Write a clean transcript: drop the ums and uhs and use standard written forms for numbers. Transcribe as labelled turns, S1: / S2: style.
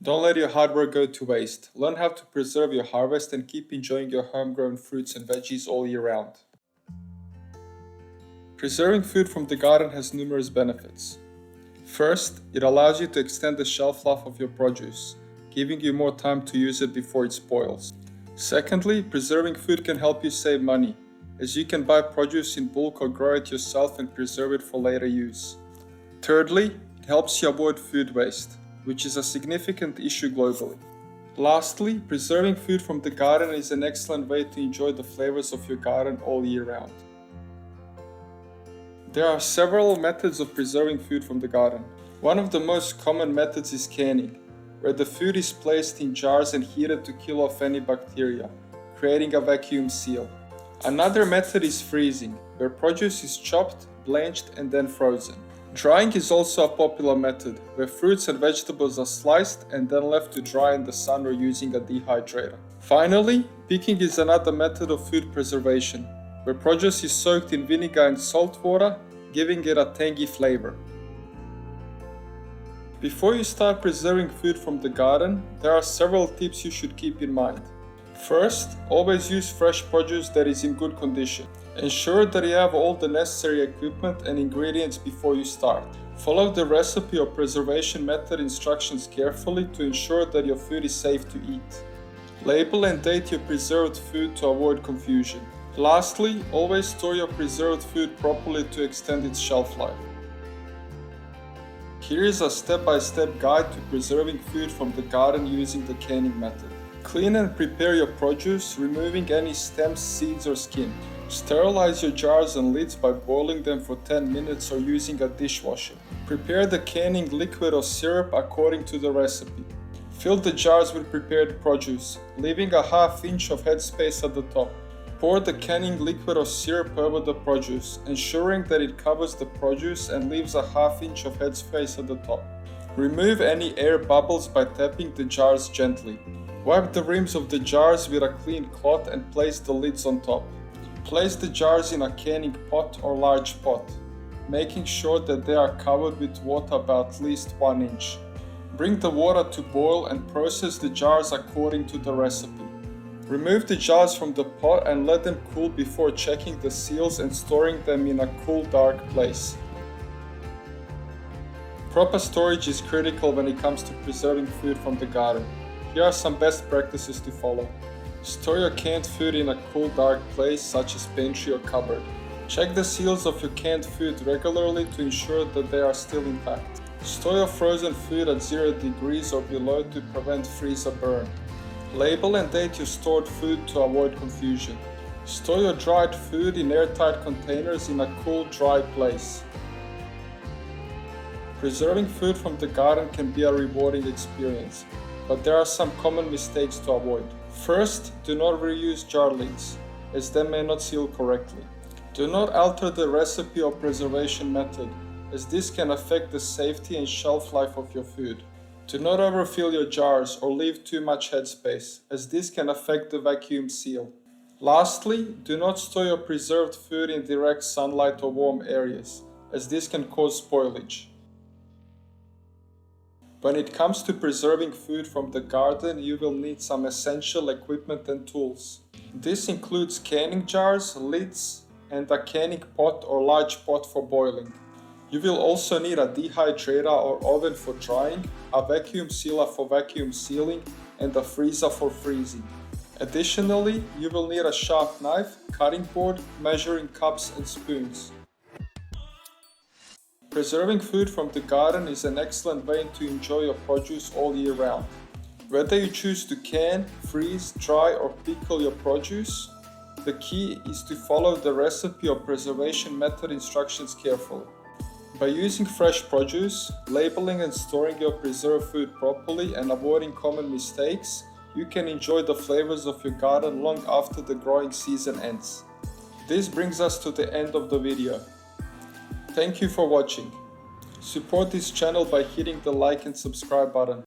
S1: Don't let your hard work go to waste. Learn how to preserve your harvest and keep enjoying your homegrown fruits and veggies all year round. Preserving food from the garden has numerous benefits. First, it allows you to extend the shelf life of your produce, giving you more time to use it before it spoils. Secondly, preserving food can help you save money, as you can buy produce in bulk or grow it yourself and preserve it for later use. Thirdly, it helps you avoid food waste, which is a significant issue globally. Lastly, preserving food from the garden is an excellent way to enjoy the flavors of your garden all year round. There are several methods of preserving food from the garden. One of the most common methods is canning, where the food is placed in jars and heated to kill off any bacteria, creating a vacuum seal. Another method is freezing, where produce is chopped, blanched, and then frozen. Drying is also a popular method, where fruits and vegetables are sliced and then left to dry in the sun or using a dehydrator. Finally, picking is another method of food preservation, where produce is soaked in vinegar and salt water, giving it a tangy flavor. Before you start preserving food from the garden, there are several tips you should keep in mind. First, always use fresh produce that is in good condition. Ensure that you have all the necessary equipment and ingredients before you start. Follow the recipe or preservation method instructions carefully to ensure that your food is safe to eat. Label and date your preserved food to avoid confusion. Lastly, always store your preserved food properly to extend its shelf life. Here is a step-by-step guide to preserving food from the garden using the canning method. Clean and prepare your produce, removing any stems, seeds or skin. Sterilize your jars and lids by boiling them for 10 minutes or using a dishwasher. Prepare the canning liquid or syrup according to the recipe. Fill the jars with prepared produce, leaving a ½ inch of headspace at the top. Pour the canning liquid or syrup over the produce, ensuring that it covers the produce and leaves a ½ inch of headspace at the top. Remove any air bubbles by tapping the jars gently. Wipe the rims of the jars with a clean cloth and place the lids on top. Place the jars in a canning pot or large pot, making sure that they are covered with water about at least 1 inch. Bring the water to boil and process the jars according to the recipe. Remove the jars from the pot and let them cool before checking the seals and storing them in a cool, dark place. Proper storage is critical when it comes to preserving food from the garden. Here are some best practices to follow. Store your canned food in a cool, dark place such as pantry or cupboard. Check the seals of your canned food regularly to ensure that they are still intact. Store your frozen food at 0 degrees or below to prevent freezer burn. Label and date your stored food to avoid confusion. Store your dried food in airtight containers in a cool, dry place. Preserving food from the garden can be a rewarding experience, but there are some common mistakes to avoid. First, do not reuse jar lids, as they may not seal correctly. Do not alter the recipe or preservation method, as this can affect the safety and shelf life of your food. Do not overfill your jars or leave too much headspace, as this can affect the vacuum seal. Lastly, do not store your preserved food in direct sunlight or warm areas, as this can cause spoilage. When it comes to preserving food from the garden, you will need some essential equipment and tools. This includes canning jars, lids, and a canning pot or large pot for boiling. You will also need a dehydrator or oven for drying, a vacuum sealer for vacuum sealing, and a freezer for freezing. Additionally, you will need a sharp knife, cutting board, measuring cups, and spoons. Preserving food from the garden is an excellent way to enjoy your produce all year round. Whether you choose to can, freeze, dry, or pickle your produce, the key is to follow the recipe or preservation method instructions carefully. By using fresh produce, labeling and storing your preserved food properly, and avoiding common mistakes, you can enjoy the flavors of your garden long after the growing season ends. This brings us to the end of the video. Thank you for watching. Support this channel by hitting the like and subscribe button.